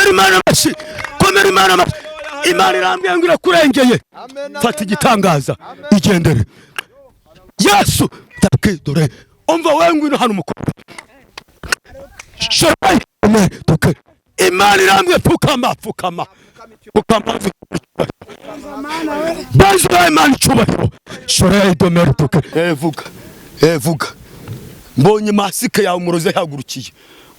komera Imana amashyi, komera Imana amashyi. Imana irambwiye ngo irakurengeye, fata igitangaza igendere. Yesu dore umva wewe ngwino hano umukobwa. Imana irambwiye pfukama bazi wa Imana icyubahiro. Shoreye domere tuke vuga mbonye masike yawe umurozi yahagurukiye,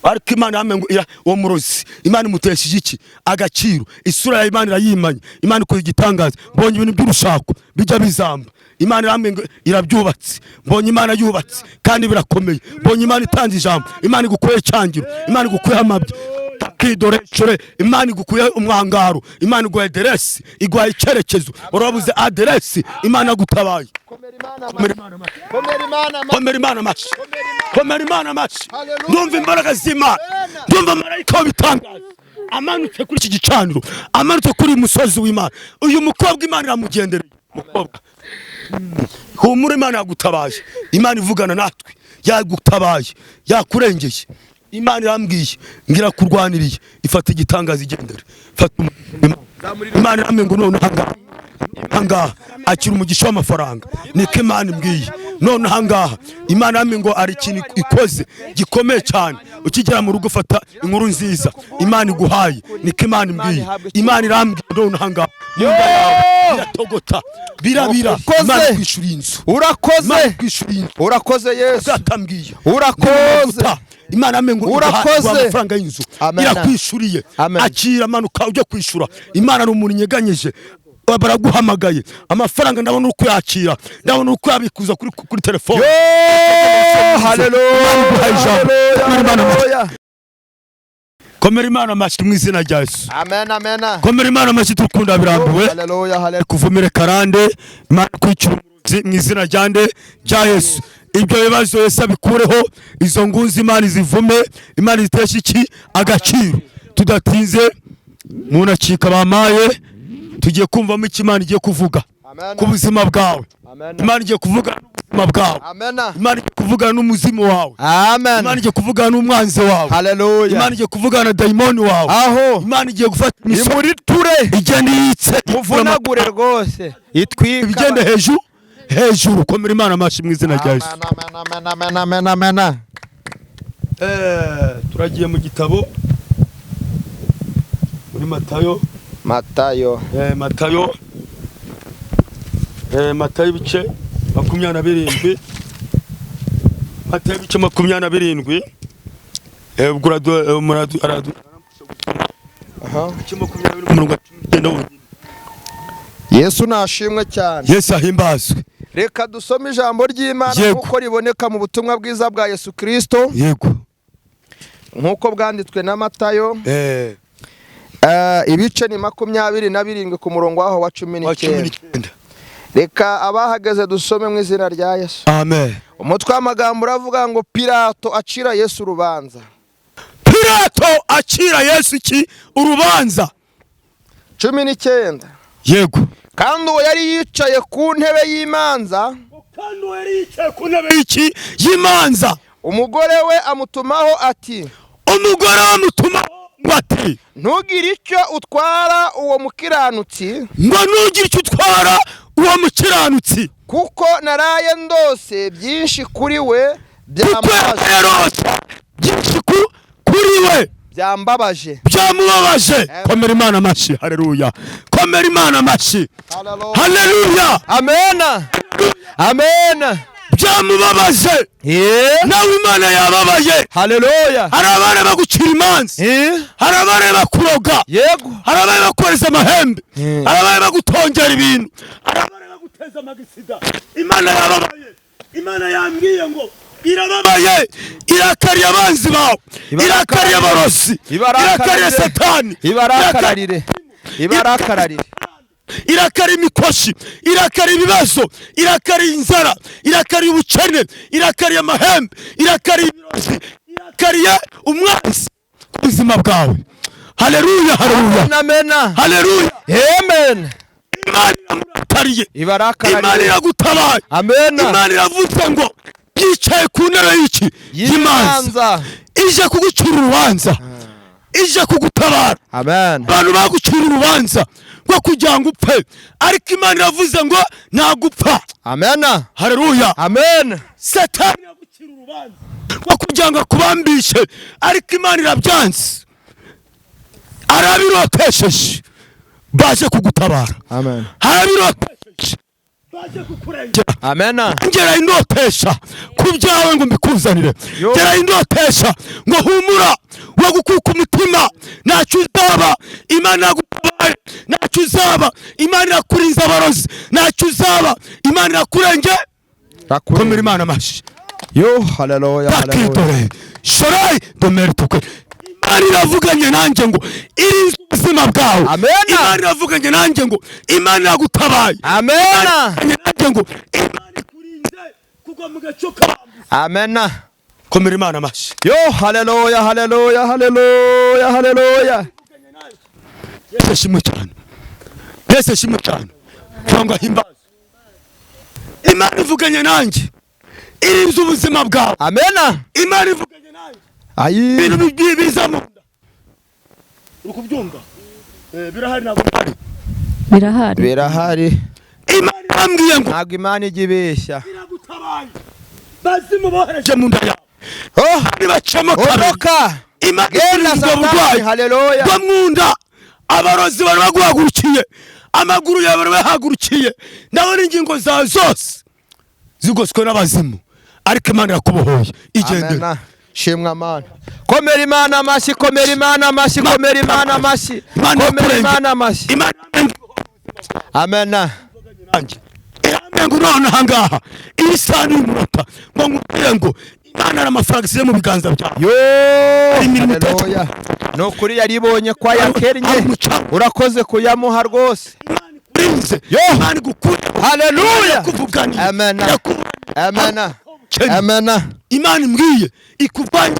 ariko Imana yamengo uwo murozi Imana imutesheje iki agaciro, isura ya Imana irayimanye, Imana ikoze igitangaza. Mbonye ibintu by'urushako bijya bizamba, Imana yamengo irabyubatse. Mbonye Imana yubatse kandi birakomeye. Mbonye Imana itanze ijambo, Imana igukuye cyangiro, Imana igukuye amabye takidore chore. Imana igukuye umwangaro, Imana iguhaye aderesi, iguhaye icyerekezo. Urabuze aderesi, Imana gutabaye. Komera Imana amashyi. Ndumva imbaraga z'Imana, ndumva marayika w'ibitangaza amanutse kuri iki gicaniro, amanutse kuri musozi w'Imana. Uyu mukobwa Imana iramugendereye. Mukobwa humura, Imana yagutabaje, Imana ivugana natwe, yagutabaye, yakurengeye. Imana irambwiye ngira kurwaniriye, ifata igitangaza igendere. Fata Imana irambwiye ngo none hangaha akira umugisha w'amafaranga, niko Imana imbwiye. None hangaha Imana irambwiye ngo ari ikintu ikoze gikomeye cyane. Ukigera mu rugo fata inkuru nziza Imana iguhaye, niko Imana imbwiye. Imana irambwiye none hangaha biratogota birabira. Imana kwishura inzu. Urakoze Yesu, zatambwiye urakoze. Imana amengo urakoze amafaranga y'inzu irakwishuriye. Akira manuka ujye kwishura. Imana ari umuntu nyeganyeje, baraguhamagaye. Amafaranga ndabona uko yakira, ndabona uko yabikuza kuri telefone. Haleluya. Komera Imana amashyi mu izina rya Yesu. Amen. Komera Imana amashyi tukunda birambiwe. Haleluya. Kuvumire karande Imana kwicira umurozi mu izina rya Yesu. Ibyo bibazo Yesu abikureho, izo ngunzi Imana zivume, Imana ziteshe iki agaciro. Tudatinze munacika bamaye, tugiye kumvamo iki Imana igiye kuvuga ku buzima bwawe. Imana igiye kuvuga n'ubuzima bwawe. Imana igiye kuvuga n'umuzimu wawe. Imana igiye kuvuga n'umwanzi wawe. Haleluya. Imana igiye kuvuga na daimoni wawe. Aho Imana igiye gufata imuri ture igende yitse muvunagure rwose itwika igende hejuru. Komera Imana amashyi mu izina rya Yesu. Amen. Turagiye mu gitabo muri Matayo ibice 27. Matayo ibice 27. Yesu nashimwe cyane. Yesu ahimbazwe. Reka dusome ijambo ry'Imana uko riboneka mu butumwa bwiza bwa Yesu Kristo. Yego. Nkuko bwanditswe na Matayo. Ibice ni 27 ku murongo waho wa 19. Reka abahagaze dusome mu izina rya Yesu. Amen. Umutwe w'amagambo uravuga ngo Pilato acira Yesu urubanza. Pilato acira Yesu iki urubanza. 19. Yego. Kandi uwo yari yicaye ku ntebe y'imanza. Y'imanza. Umugore we amutumaho ati. Ntugire icyo utwara uwo mukiranutsi. Kuko naraye ndose byinshi kuri we byambabaje. Komera Imana amashyi. Haleluya. Komera Imana amashyi. Haleluya. Amen. Byamubabaje. Nawe Imana yababaye. Haleluya. Hari abana bagucira imanza, hari abana bakuroga, yego, hari abana bakoreza amahembe, hari abana bagutongera ibintu, hari abana baguteza amagisida. Imana yababaye. Imana yambwiye ngo irababaye, irakariye abanzi bawe, irakariye abarozi, irakariye Satani, ibarakararire. Irakariye imikoshi, irakariye ibibazo, irakariye inzara, irakariye ubukene, irakariye amahembe, irakariye ibirozi, irakariye umwanzi ku buzima bwawe. Haleluya. Haleluya. Amen. Imana iramutariye, ibarakararire, Imana iragutabaye. Amen. Imana iravuze ngo yicaye ku ntebe y'iki y'imanza, ije kugucira urubanza. ije kugutabara. Amen. Abantu bagucira urubanza rwo kugira ngo upfe, ariko Imana iravuze ngo ntagupfa. Amen. Haleluya. Amen. Satani yagucira urubanza rwo kugira ngo akubambishe, ariko Imana irabyanze. Arabirotesheje baje kugutabara. Amen. Arabirotesheje baje kukurengera. Amen. Ngera indotesha ku byawe ngo mbikuzanire. Ngera indotesha ngo humura, wo gukuka umutima ntacyo uzaba. Imana yagutabara ntacyo uzaba. Imana irakurinze abarozi ntacyo uzaba. Imana irakurenge. Komera Imana amashyi. Yo, haleluya, haleluya. Shorai domere tukwe. Imana iravuganye nanjye ngo irinze ubuzima bwawe. Imana iravuganye nanjye ngo Imana yagutabaye. Amen. Nanjye ngo Imana ikurinze kugwa mu gaco kawe. Amen. Komera Imana amashyi. Yo, haleluya, haleluya, haleluya, haleluya. Yesu ashimwe cyane. Yesu ashimwe cyane. Cyangwa himbaza. Imana ivuganye nanjye irinze ubuzima bwawe. Amen. Imana ivuganye nanjye. Ayi. Ibintu biza mu nda. Ukubyumva? Birahari ntabwo bihari. Birahari. Birahari. Imana irambwiye ngo ntabwo Imana igibeshya. iragutabaye. Bazimu bohereje mu nda yawe. Oh, nibacamo odoka. Imana Genda Satani. Haleluya. Bwa mwunda abarozi bari baguhagurukiye, amaguru yawe bari bahagurukiye, ndabona ingingo zawe zose zigoswe n'abazimu, ariko Imana irakubohoye. Igende. Amen. Shimwa Mana. Komera Imana amashyi, komera Imana amashyi, komera Imana amashyi. Komera Imana amashyi. Amen. Irambe ngo none ahangaha iyi saha n'umunota ngo nkubwire ngo Imana n'amafaranga isize mu biganza byawe. Yo, haleluya. No kuri yaribonye kwa yakernye. Urakoze kuyamuha rwose. Yo, Imana igukure. Haleluya. Amen. Amen. Amen. Imana imbwiye ikuvanye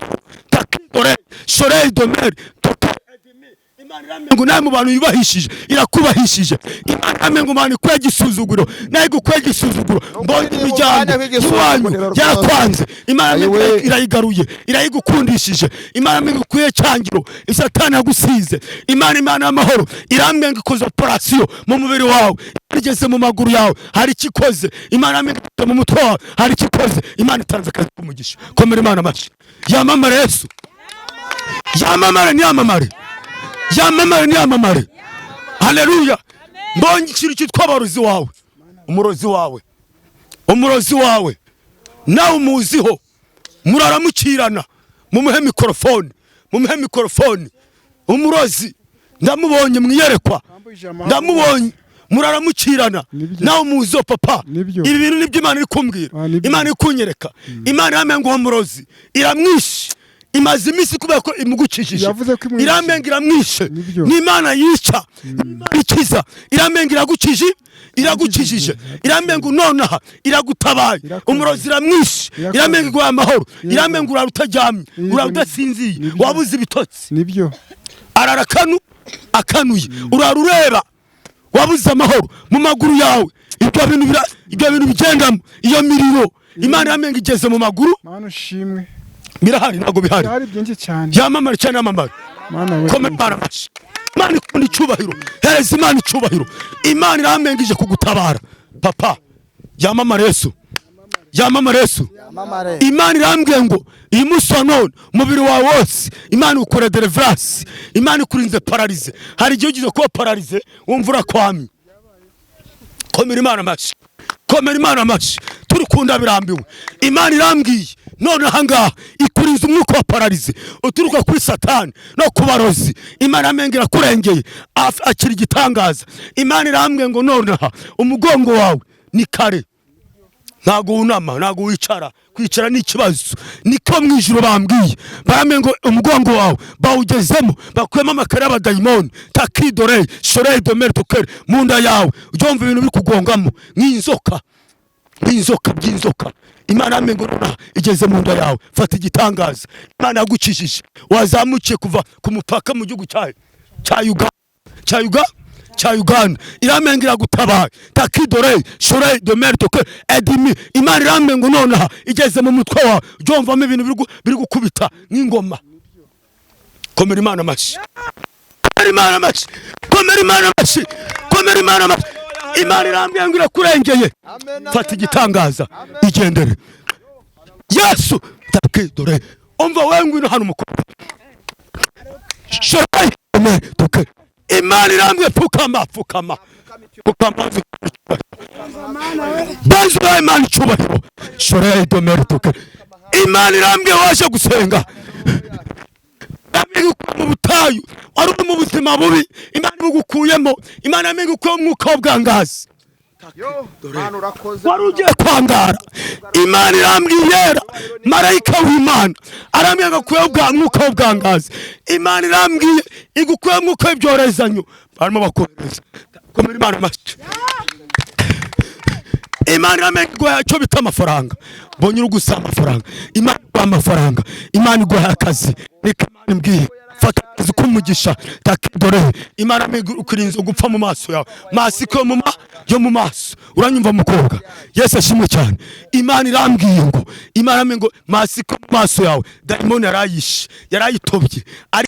takidore soleil domere Imana iramengo nawe mu bantu yubahishije irakubahishije. Imana iramengo mani kwegisuzuguro naye gukwegisuzuguro mbonye imijyana y'uwanyu yakwanze. Imana irayigaruye irayigukundishije. Imana iramengo kuye cyangiro Satani yagusize. Imana y'amahoro iramengo ikoze operation mu mubiri wawe, igeze mu maguru yawe hari kikoze. Imana iramengo mu mutwe wawe hari kikoze. Imana itanze akazi kumugisha. Komera Imana amashyi. Yamamare Yesu. Yamamare ni yamamare. Yamamare ni yamamare. Haleluya. Mbonye ikintu cyitwa abarozi wawe, umurozi wawe, umurozi wawe nawe umuziho, muraramukirana mumuhe mikrofone, mumuhe mikrofone. Umurozi ndamubonye mwiyerekwa, ndamubonye muraramukirana nawe umuziho papa. Ibi bintu nibyo Imana iri kumbwira, Imana ikunyereka. Imana yamengo umurozi iramwishe, imaze iminsi kubera ko imugukishije. Iramenga iramwishe. N'Imana yica, ikiza. Iramenga iragukije, iragukijije. Iramenga nonaha iragutabaye. Umurozi iramwishe. Iramenga igwa amahoro. Iramenga urarutajyamye, urarudasinziye, wabuze ibitotsi. Nibyo. Ararakanu akanuye. Urarureba wabuze amahoro mu maguru yawe. Ibyo bintu bigendamo iyo miriro Imana iramenga igeze mu maguru. Mana ushimwe. Birahari ntabwo bihari. Hari byinshi cyane. Yamamare cyane yamamare. Komera Imana amashyi. Imana ikunda icyubahiro. Hereza Imana icyubahiro. Imana iramengije kugutabara. Papa yamamare Yesu. Yamamare Yesu. Imana irambwiye ngo iyi munsi wa none umubiri wawe wose Imana ukora deliverance. Imana ikurinze paralize. Hari igihe ugize kuba paralize wumva urakwamye. Komera Imana amashyi. Komera Imana amashyi. Turi kunda birambiwe. Imana irambwiye none ahangaha ikurinze umwuka wa paralize uturuka kuri Satani no kubarozi. Imana amengera kurengeye akiri gitangaza. Imana irambwiye ngo none aha umugongo wawe ni kare, ntago unama, ntago wicara. Kwicara ni ikibazo. Niko mwijuru bambwiye baramengo umugongo wawe bawugezemo, bakuyemo amakara y'abadayimoni. Takidore soleil domere tokere munda yawe ubyumva ibintu bikugongamo nk'inzoka, nk'inzoka by'inzoka. Imana amengo nona igeze mu nda yawe. Fata igitangaza. Imana yagukijije. Wazamukiye kuva ku mupaka mu gihugu cya Uganda. Iramengo iragutabaye. Takidore soleil domere tokere edimi. Imana iramengo nona igeze mu mutwe wawe ubyumvamo ibintu biri gukubita nk'ingoma. komera Imana amashyi, komera Imana amashyi, komera Imana amashyi, komera Imana amashyi. Imana irambwiye ngo irakurengeye, fata igitangaza igendere. Yesu takidore umva wewe ngwino hano umukobwa shorayi tuke. Imana irambwiye pfukama banzu ya Imana icyubahiro shorayi domere tuke. Imana irambwiye waje gusenga mu butayu wari uri mu buzima bubi, Imana ibugukuyemo. Imana yamenye uko umwuka w'ubwangazi wari ugiye kwangara. Imana irambwiye marayika w'Imana arambwiye agakuyeho umwuka w'ubwangazi. Imana irambwiye igukuyeho umwuka w'ibyorezanyo barimo bakohereza. Komera Imana amashyi. Imana iramenye iguha icyo bita amafaranga, mbonye uri gusaba amafaranga. Imana iguha amafaranga, Imana iguha akazi. Niko Imana imbwiye fata akazi k'umugisha takidore. Imana ukirinze gupfa mu maso yawe, masiko yo mu maso. Uranyumva mukobwa? Yesu ashimwe cyane. Imana irambwiye ngo Imana ngo masiko mu maso yawe daimoni yarayitobye ari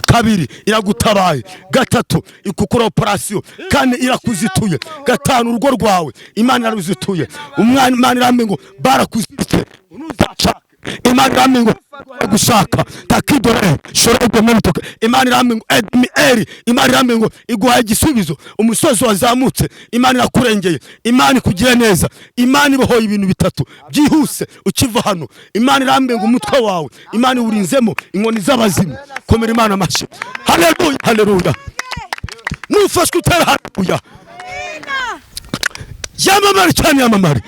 kabiri iragutabaye, gatatu ikukura operation, kane irakuzituye, gatanu urugo rwawe Imana yaruzituye. Umwana Imana irambwiye ngo barakuzitse ntuzashaka. Imana irambwiye ngo gushaka takidore shore domentoke. Imana irambwiye ngo Imana irambwiye ngo iguhaye igisubizo. Umusozi wazamutse Imana irakurengeye, Imana ikugire neza. Imana ibohoye ibintu bitatu byihuse ukiva hano. Imana irambwiye ngo umutwe wawe Imana iwurinzemo inkoni z'abazimu. Komera Imana amashyi. Haleluya, haleluya. Nufashwe utera haleluya. Yamamare cyane, yamamare.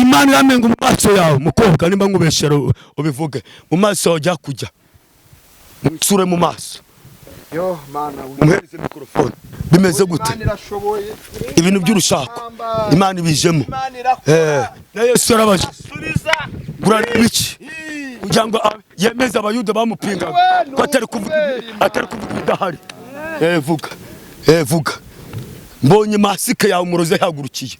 Imana iramenga mu maso yawe mukobwa, nimba nkubeshera ubivuge mu maso ujya kujya musure mu maso. Yo mana umuhereze mikrofone. Bimeze gute ibintu by'urushako? Imana ibijemo. Na Yesu yarabaje gurana iki kugira ngo yemeze abayuda bamupingaga ko atari kuvuga idahari. Vuga mbonye masike yawe umurozi yahagurukiye.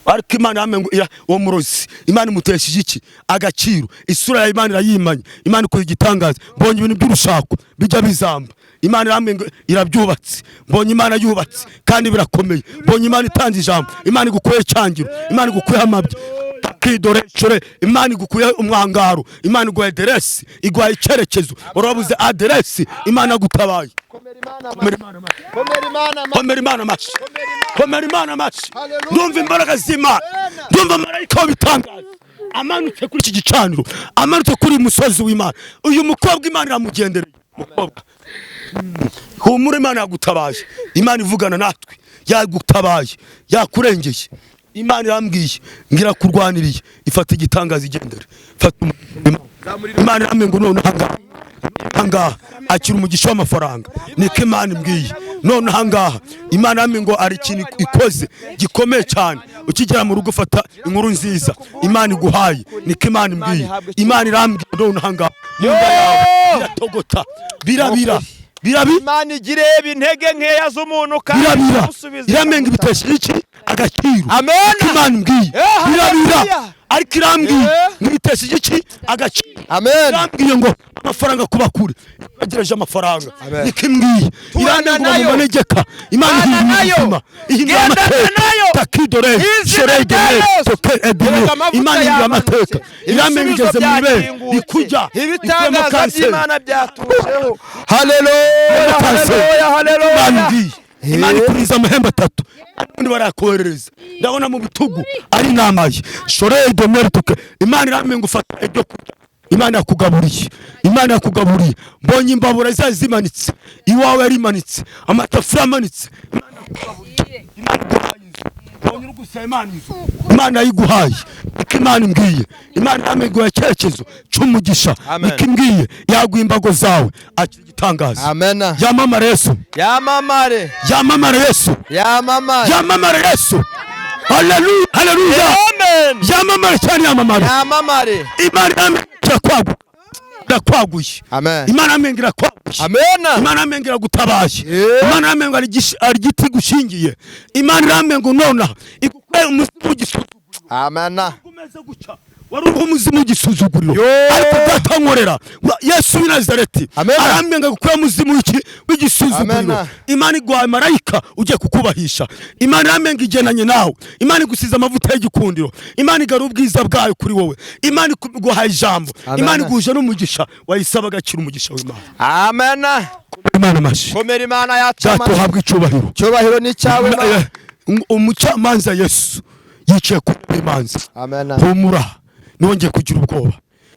Ariko Imana yamengo uwo murozi Imana imutesheje iki agaciro. Isura ya Imana irayimanye, Imana ikoze igitangaza. Mbonye ibintu by'urushako bijya bizamba, Imana yamengo irabyubatse. Mbonye Imana yubatse kandi birakomeye. Mbonye Imana itanze ijambo, Imana igukuye cyangiro, Imana igukuye amabye takidore shore. Imana igukuye umwangaro, Imana iguhaye aderesi, iguhaye icyerekezo. Urabuze aderesi, Imana gutabaye. Komera Imana amashyi, komera Imana amashyi. Ndumva imbaraga z'Imana, ndumva marayika w'ibitangaza amanutse kuri iki gicaniro, amanutse kuri musozi w'Imana. Uyu mukobwa Imana iramugendereye. Mukobwa humura, Imana yagutabaye, Imana ivugana natwe, yagutabaye, yakurengeye. Imana irambwiye ngira kurwaniriye, ifata igitangaza igendere. Fata Imana irambwiye ngo none hangaha akira umugisha w'amafaranga. Niko Imana imbwiye none hangaha. Imana yambwiye ngo ari ikintu ikoze gikomeye cyane. Ukigera mu rugo fata inkuru nziza Imana iguhaye. Niko Imana imbwiye. Imana irambwiye none hangaha munda yawe iratogota birabira. Imana igire intege nkeya z'umuntu kandi musubiza. Iramenga ibitesheje iki agaciro. Amen. Imana imbwiye birabira. Ariko irambwiye ngibitesheje iki agaciro. Amen. Irambwiye ngo amafaranga kuba kure agereje amafaranga. Niko imbwiye irambwiye ngo mu manegeka Imana ihindura amateka takidore shore dore toke edine. Imana ihindura amateka. Irambwiye igeze mu bibere ikujya ibitangaza by'Imana byatujeho. Haleluya, haleluya, haleluya. Imana ikuriza amahembe atatu undi barakohereza. Ndabona mu bitugu ari namaye shore domere tuke. Imana iramenga ufata ibyo kurya, Imana yakugaburiye, Imana yakugaburiye. Mbonye imbabura zazimanitse, iwawe yarimanitse, amatafura amanitse. Imana yiguhaye. Niko Imana imbwiye. Imana yamenguye icyerekezo cy'umugisha. Niko imbwiye yaguha imbago zawe akira igitangaza. Amen. Yamamare Yesu, yamamare, yamamare Yesu, yamamare, yamamare Yesu. Haleluya, haleluya. Amen. Yamamare cyane, yamamare, yamamare. Imana yamengira kwagura Amen. Imana yamengira kwagura. Amen. Imana yamengira gutabaye. Imana yamengira ari giti gushingiye. Imana yamengira nona igukweye umuzimu gisuzugura. Amen. Kumeze guca wari umuzimu w'igisuzuguriro, ariko data nkorera Yesu w'i Nazareti arambyenga gukura muzimu w'igisuzuguriro. Imana igwaye marayika ugiye kukubahisha. Imana irambyenga igenanye nawe. Imana igusize amavuta y'igikundiro. Imana igara ubwiza bwayo kuri wowe. Imana iguhaye ijambo. Imana iguhuje n'umugisha wayisaba agaciro umugisha w'Imana. Amen. Imana mashi. Komera Imana yacu amashi. Datuhabwa icyubahiro. Cyubahiro ni cyawe. Umucamanza Yesu yicaye ku imanza. Amen. Humura nongeye kugira ubwoba.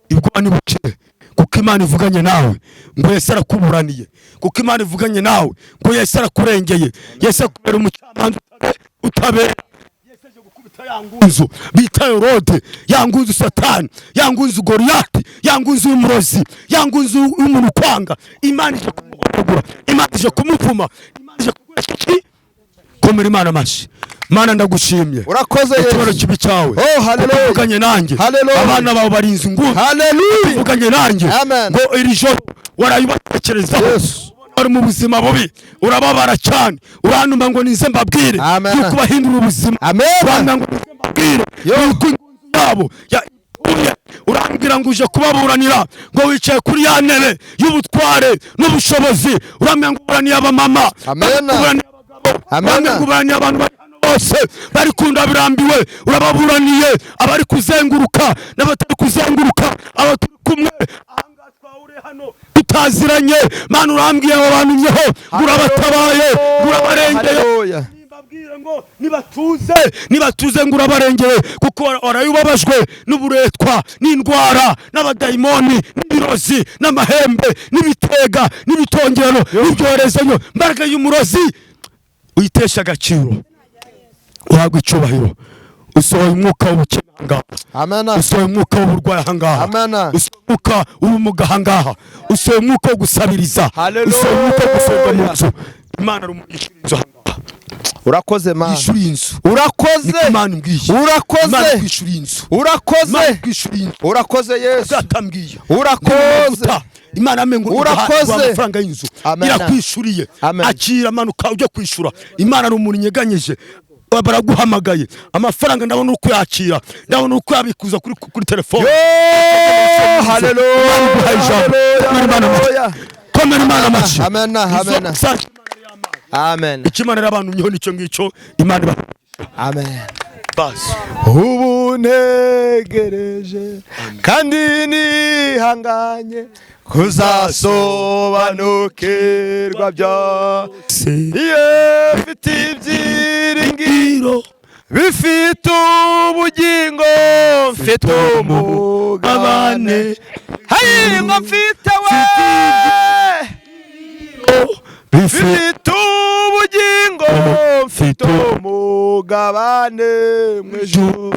Ibwoba ni buke kuko Imana ivuganye nawe ngo Yesu arakuburaniye. Kuko Imana ivuganye nawe ngo Yesu arakurengeye. Yesu akubera umucamanza utabera. Yesu aje gukubita yangunzu bita Herode, yangunzu Satani, yangunzu Goliyati, yangunzu y'umurozi, yangunzu y'umuntu kwanga. Imana ije kumuhoragura, Imana ije kumupfuma, Imana ije kugura. Komera Imana mashi. Mana ndagushimye. Urakoze Yesu. Icyubahiro kibi cyawe. Oh haleluya. Uvuganye nanjye. Abana bawe barinze inguni. Haleluya. Uvuganye nanjye. Ngo iri joro warayibatekerezaho. Yesu. Uri mu buzima bubi. Urababara cyane. Uranuma ngo nize mbabwire. Yuko bahindura ubuzima. Uranga ngo nize mbabwire. Yuko ingunzu yabo urambwira ngo uje kubaburanira ngo wicaye kuri ya ntebe y'ubutware n'ubushobozi. Urambwira ngo uburaniye abamama. Amen. Urambwira abantu bose bari kunda birambiwe. Urababuraniye abari kuzenguruka n'abatari kuzenguruka, aba turi kumwe ahanga twawure hano tutaziranye. Mana urambwiye abo bantu nyeho urabatabaye, urabarengeye. Nimbabwire ngo nibatuze ngo urabarengeye kuko warayubabajwe n'uburetwa n'indwara n'abadayimoni n'ibirozi n'amahembe n'ibitega n'ibitongero n'ibyorezo. Mbaraga y'umurozi uyitesha agaciro. Uhabwa icyubahiro. Usohoye umwuka w'ubukene ahangaha. Amen. Usohoye umwuka w'uburwayi ahangaha. Amen. Usohoye umwuka w'ubumuga ahangaha. Usohoye umwuka wo gusabiriza. Usohoye umwuka wo gusohoka mu nzu. Imana rumwishyura inzu ahangaha. Urakoze Mana. Yishyura inzu. Urakoze. Imana mbwiye. Urakoze. Imana kwishyura inzu. Urakoze. Urakoze Yesu. Datambwiye. Urakoze. Imana amengo urakoze amafaranga y'inzu irakwishuriye. Akira amanuka ujye kwishura. Imana ari umuntu nyeganyeje. Baraguhamagaye amafaranga ndabona uko yakira, ndabona uko yabikuza kuri telefone. Haleluya. Komera Imana mashi. Amen. Amen. Amen. Ikimana abantu nyeho nicyo ngicyo Imana iba. Amen. Basi ubu ntegereje kandi nihanganye kuzasobanukirwa byose. Mfite ibyiringiro bifite ubugingo, mfite umugabane. Hari ngo mfite we bifite ubugingo, mfite umugabane mu ijuru.